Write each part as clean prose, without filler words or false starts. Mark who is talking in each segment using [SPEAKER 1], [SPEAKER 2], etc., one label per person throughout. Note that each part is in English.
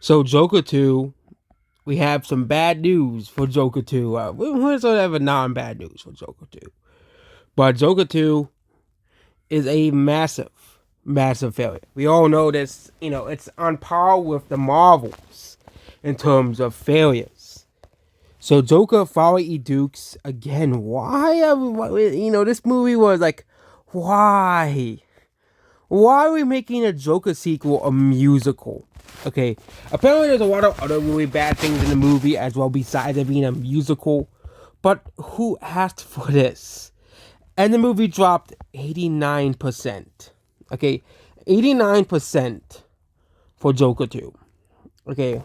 [SPEAKER 1] So Joker 2, we have some bad news for Joker 2. We sort of have a non-bad news for Joker 2. But Joker 2 is a massive, massive failure. We all know this, it's on par with the Marvels in terms of failures. So Joker, Farrah E. Dukes, again, this movie was like, why? Why are we making a Joker sequel a musical? Okay, apparently there's a lot of other really bad things in the movie as well besides it being a musical. But who asked for this? And the movie dropped 89%. Okay, 89% for Joker 2. Okay,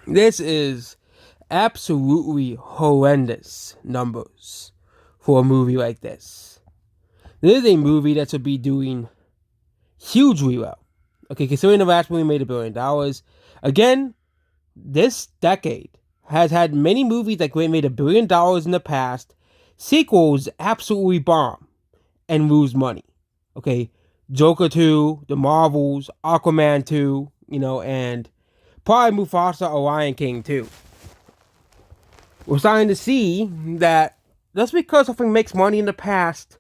[SPEAKER 1] this is absolutely horrendous numbers for a movie like this. This is a movie that should be doing hugely well. Okay, considering the last movie made $1 billion. Again, this decade has had many movies that made $1 billion in the past. Sequels absolutely bomb and lose money. Okay, Joker 2, The Marvels, Aquaman 2, and probably Mufasa or Lion King 2. We're starting to see that just because something makes money in the past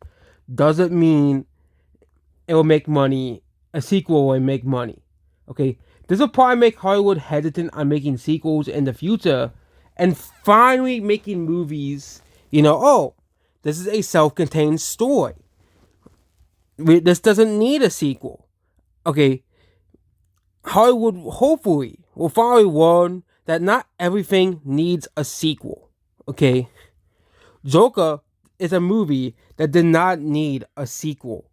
[SPEAKER 1] doesn't mean it will make money. A sequel will make money. Okay, this will probably make Hollywood hesitant on making sequels in the future, and finally making movies. Oh, this is a self-contained story. This doesn't need a sequel. Okay, Hollywood hopefully will finally learn that not everything needs a sequel. Okay, Joker is a movie that did not need a sequel.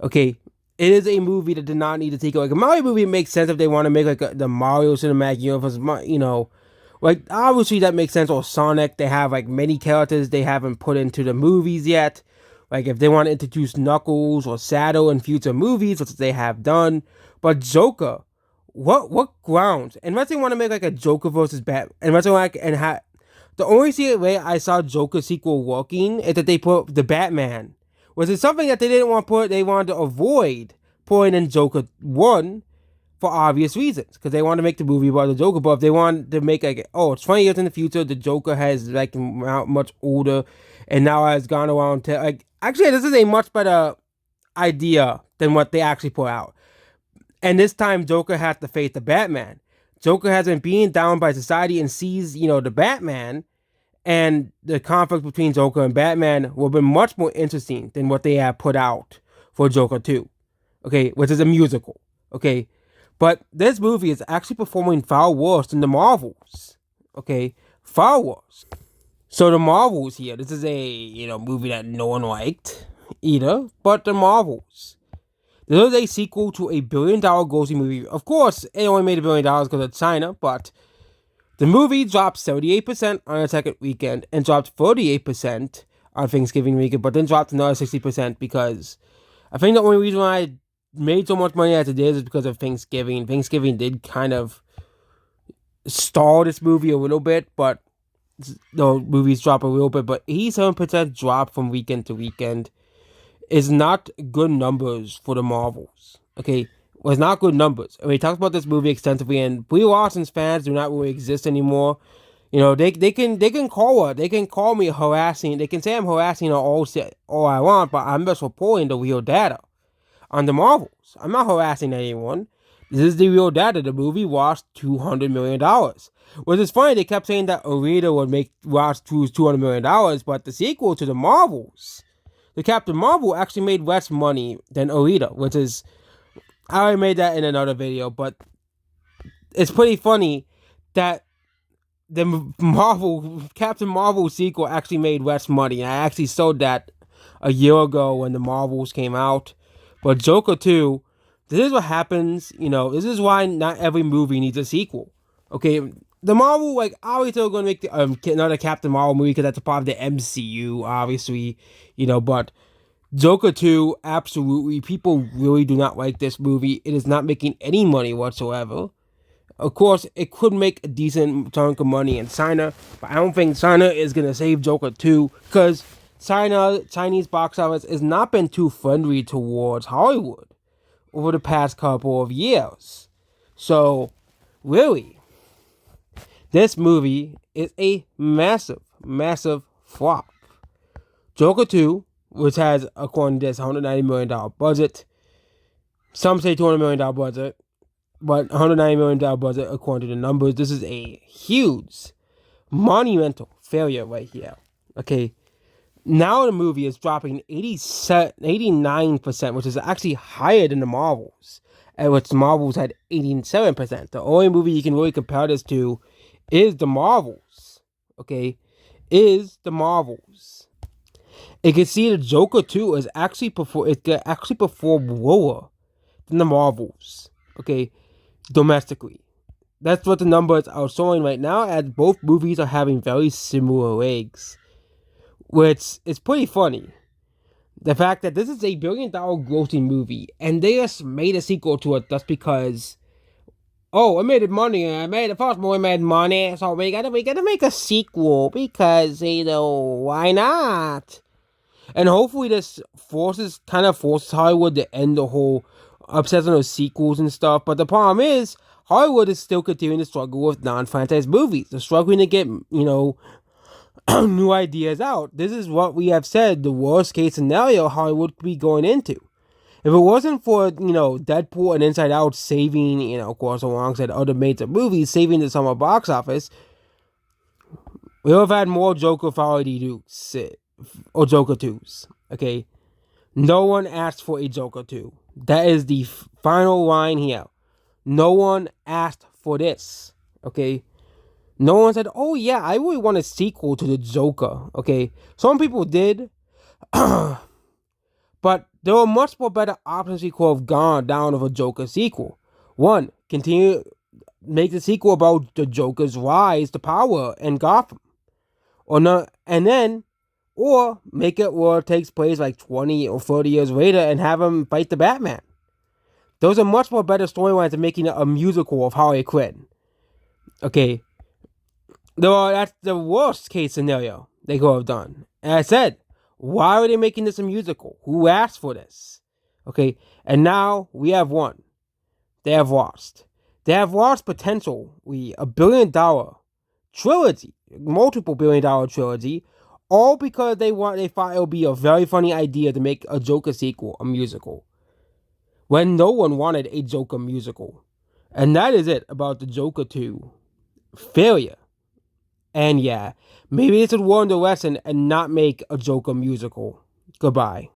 [SPEAKER 1] Okay, it is a movie that did not need a sequel. Like a Mario movie makes sense if they want to make the Mario Cinematic Universe. Like obviously that makes sense. Or Sonic, they have like many characters they haven't put into the movies yet. Like if they want to introduce Knuckles or Shadow in future movies, which they have done. But Joker, what grounds? Unless they want to make like a Joker versus Batman, unless they like the only way I saw Joker sequel working is that they put the Batman. Was it something that they didn't want to put? They wanted to avoid putting in Joker 1 for obvious reasons. Because they wanted to make the movie about the Joker. But if they wanted to make like, it's 20 years in the future, the Joker has like much older and now has gone around to like, actually, this is a much better idea than what they actually put out. And this time, Joker has to face the Batman. Joker has been being down by society and sees, the Batman, and the conflict between Joker and Batman will be much more interesting than what they have put out for Joker 2. Okay, which is a musical. Okay, but this movie is actually performing far worse than the Marvels. Okay, far worse. So the Marvels here, this is a movie that no one liked either, but the Marvels. This is a sequel to a $1 billion grossing movie. Of course, it only made $1 billion because of China, but the movie dropped 78% on the second weekend and dropped 38% on Thanksgiving weekend, but then dropped another 60% because I think the only reason why I made so much money as it is because of Thanksgiving. Thanksgiving did kind of stall this movie a little bit, but the movies drop a little bit, but 87% drop from weekend to weekend is not good numbers for the Marvels. Okay, was not good numbers. I mean, he talks about this movie extensively, and Brie Larson's fans do not really exist anymore. They can call her. They can call me harassing. They can say I'm harassing her all I want, but I'm just reporting the real data on the Marvels. I'm not harassing anyone. This is the real data. The movie lost $200 million. Which is funny. They kept saying that Alita would lost $200 million, but the sequel to the Marvels, the Captain Marvel, actually made less money than Alita, which is, I already made that in another video, but it's pretty funny that the Captain Marvel sequel actually made less money. I actually sold that a year ago when the Marvels came out. But Joker 2, this is what happens, this is why not every movie needs a sequel. Okay, the Marvel, like, obviously they're going to make another Captain Marvel movie because that's a part of the MCU, obviously, but Joker 2, absolutely, people really do not like this movie. It is not making any money whatsoever. Of course, it could make a decent chunk of money in China, but I don't think China is going to save Joker 2 because Chinese box office has not been too friendly towards Hollywood over the past couple of years. So, Really, this movie is a massive, massive flop. Joker 2, which has, according to this, $190 million budget. Some say $200 million budget, but $190 million budget according to the numbers. This is a huge, monumental failure right here. Okay. Now the movie is dropping 89%, which is actually higher than the Marvels, at which the Marvels had 87%. The only movie you can really compare this to is the Marvels. Okay, is the Marvels. You can see the Joker 2 is actually perform lower than the Marvels. Okay, domestically. That's what the numbers are showing right now, as both movies are having very similar legs. Which is pretty funny. The fact that this is a $1 billion grossing movie, and they just made a sequel to it just because, oh, it made it money, and I made the first movie made money, so we gotta make a sequel because, why not? And hopefully this forces Hollywood to end the whole obsession with sequels and stuff. But the problem is, Hollywood is still continuing to struggle with non-franchise movies. They're struggling to get, new ideas out. This is what we have said the worst case scenario Hollywood could be going into. If it wasn't for, Deadpool and Inside Out saving, of course, alongside other major movies, saving the summer box office, we would have had more Joker Quality Dukes or Joker 2s. Okay? No one asked for a Joker 2. That is the final line here. No one asked for this. Okay? No one said, oh yeah, I really want a sequel to the Joker. Okay, some people did, but there were much more better options we could have gone down with a Joker sequel. One, make the sequel about the Joker's rise to power in Gotham, or make it where it takes place like 20 or 30 years later and have him fight the Batman. Those are much more better storylines than making it a musical of Harley Quinn. Okay. That's the worst case scenario they could have done. And I said, why are they making this a musical? Who asked for this? Okay, and now we have won. They have lost. They have lost potential. A $1 billion trilogy, multiple $1 billion trilogy, all because they thought it would be a very funny idea to make a Joker sequel a musical, when no one wanted a Joker musical. And that is it about the Joker 2 failure. And yeah, maybe they should learn the lesson and not make a Joker musical. Goodbye.